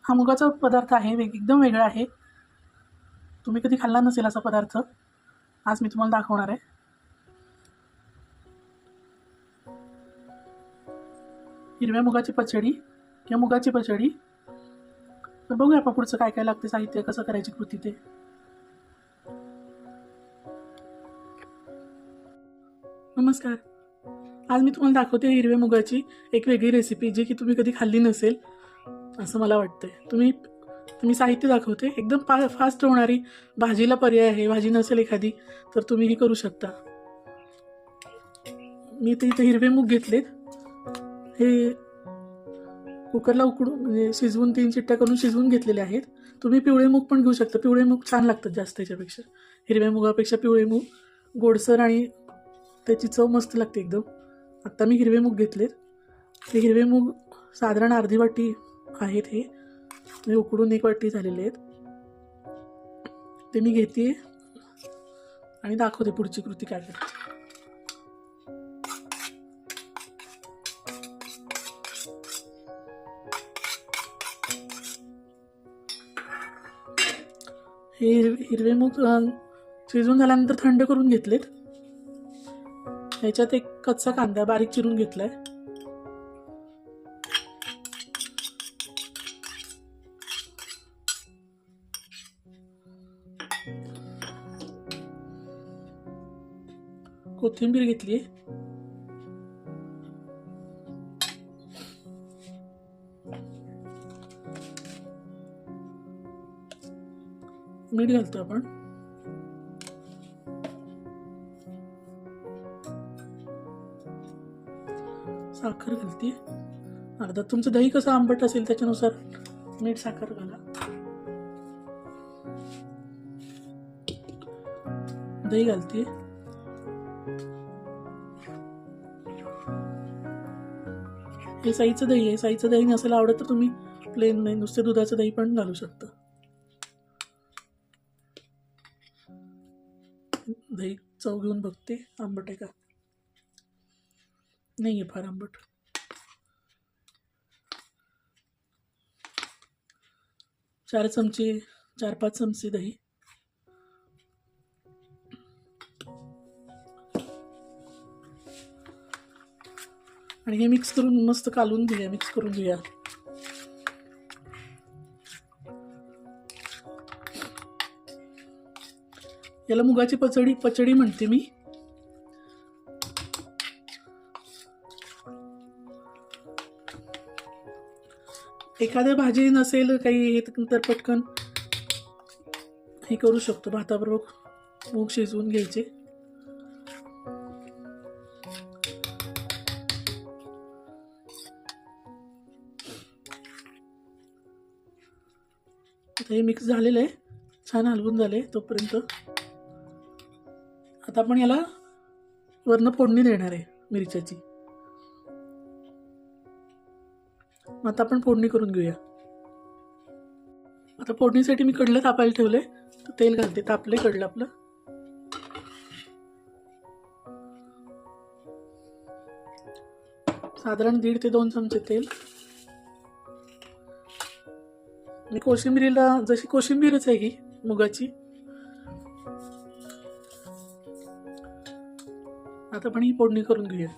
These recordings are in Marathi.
हा मुगाचा पदार्थ आहे, एकदम वेगळा आहे. तुम्ही कधी खाल्ला नसेल असा पदार्थ आज मी तुम्हाला दाखवणार आहे. हिरव्या मुगाची पचडी किंवा मुगाची पचडी. तर बघूया आपण पुढचं काय काय लागते साहित्य, कसं करायची कृती ते. नमस्कार. आज मी तुम्हाला दाखवते हिरव्या मुगाची एक वेगळी रेसिपी, जी की तुम्ही कधी खाल्ली नसेल असं मला वाटतंय. तुम्ही साहित्य दाखवते. एकदम फास्ट होणारी भाजीला पर्याय आहे. भाजी नसेल एखादी तर तुम्ही ही करू शकता. मी इथे हिरवे मूग घेतलेत. हे कुकरला उकडून म्हणजे शिजवून 3 शिट्ट्या करून शिजवून घेतलेले आहेत. तुम्ही पिवळे मूग पण घेऊ शकता. पिवळे मूग छान लागतात जास्त याच्यापेक्षा. हिरव्या मुगापेक्षा पिवळे मूग गोडसर आणि त्याची चव मस्त लागते एकदम. आत्ता मी हिरवे मूग घेतलेत. हे हिरवे मूग साधारण अर्धी वाटी आहेत. हे उकडून 1 वाटी झालेले आहेत. ते मी घेते आणि दाखवते पुढची कृती काय करायची. हे हिरवे मूग शिजून झाल्यानंतर थंड करून घेतलेत. ह्याच्यात एक कच्चा कांदा बारीक चिरून घेतलाय. कोथिंबीर घेतली. मीठ घालतो आपण. साखर घालते अर्धा. तुमचं दही कसं आंबट असेल त्याच्यानुसार मीठ साखर घाला. दही घालते. हे साईचं दही आहे. साईचं दही नसेल आवडत तर तुम्ही प्लेन नाही नुसते दुधाचं दही पण घालू शकता. दही चव घेऊन बघते आंबट आहे का. नाही आहे फार आंबट. चार 4-5 चमचे दही. आणि हे मिक्स करून मस्त कालून घेऊया. मिक्स करून घेऊया. याला मुगाची पचडी म्हणते मी. एखाद्या भाजी नसेल काही तर पटकन हे करू शकतो. भाताबरोबर मूग शिजवून घ्यायचे. हे मिक्स झालेलं आहे. छान हलवून झाले. तोपर्यंत आता आपण याला वरनं फोडणी देणार आहे मिरच्याची. आता आपण फोडणी करून घेऊया. आता फोडणीसाठी मी कढलं तापायला ठेवले. तेल घालते. तापले कढलं आपलं. साधारण 1.5 ते 2 चमचे तेल. आणि कोशिंबिरीला जशी कोशिंबीरच आहे ही मुगाची. आता आपण ही फोडणी करून घेऊया.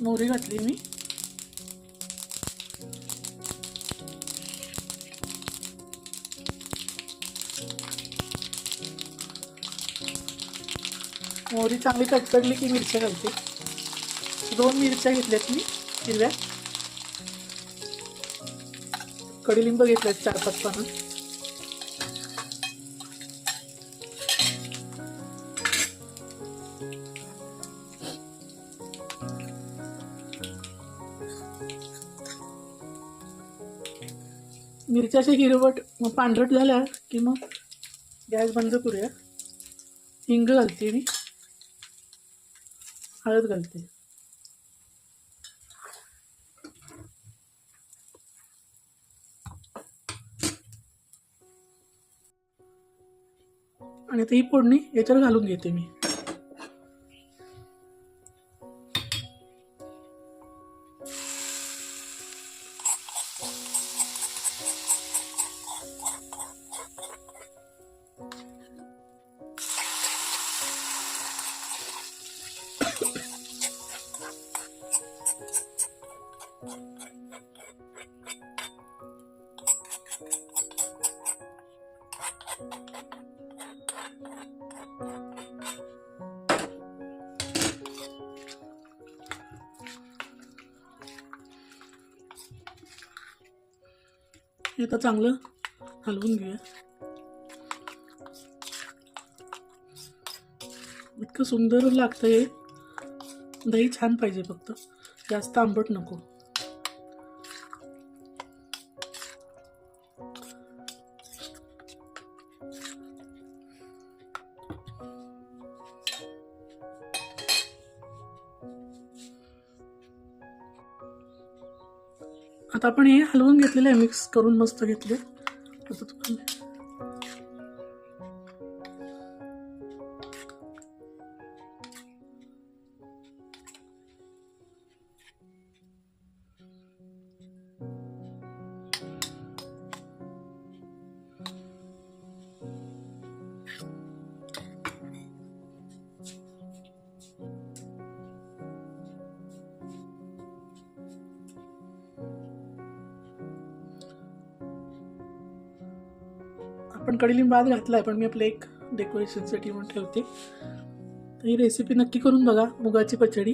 मोहरी घातली मी. मोहरी चांगली तडतडली की मिरच्या घालते. 2 मिरच्या घेतल्यात मी हिरव्या. कडीलिंब घेतल्यात 4-5 पानं. मिरच्या अशा हिरवट पांढरट झाल्या की मग गॅस बंद करूया. हिंग घालते मी. हळद घालते. आणि आता ही फोडणी याच्यावर घालून घेते मी. हे आता चांगलं हलवून घेऊया. इतकं सुंदर लागतं हे. दही छान पाहिजे, फक्त जास्त आंबट नको. आता आपण हे हलवून घेतलेलं आहे, मिक्स करून मस्त घेतले. आपण कडीलिंब आज घातला आहे, पण मी आपलं एक डेकोरेशनसाठी म्हणून ठेवते. तर ही रेसिपी नक्की करून बघा. मुगाची पचडी,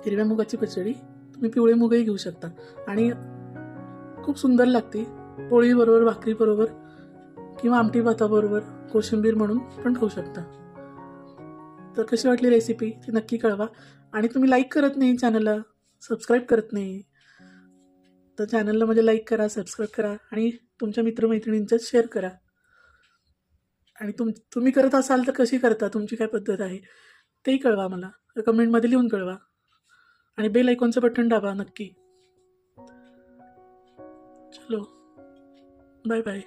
हिरव्या मुगाची पचडी. तुम्ही पिवळे मुगही घेऊ शकता आणि खूप सुंदर लागते. पोळीबरोबर, भाकरीबरोबर किंवा आमटी भाताबरोबर कोशिंबीर म्हणून पण खाऊ शकता. तर कशी वाटली रेसिपी ती नक्की कळवा. आणि तुम्ही लाईक करत नाही चॅनलला, सबस्क्राईब करत नाही, तर चॅनलला म्हणजे लाईक करा, सबस्क्राईब करा आणि तुमच्या मित्रमैत्रिणींच्यात शेअर करा. आणि तुम्ही करत असाल तर कशी करता, तुमची काय पद्धत आहे तेही कळवा मला, कमेंटमध्ये लिहून कळवा. आणि बेल आयकॉनचं बटन दाबा नक्की. चलो, बाय बाय.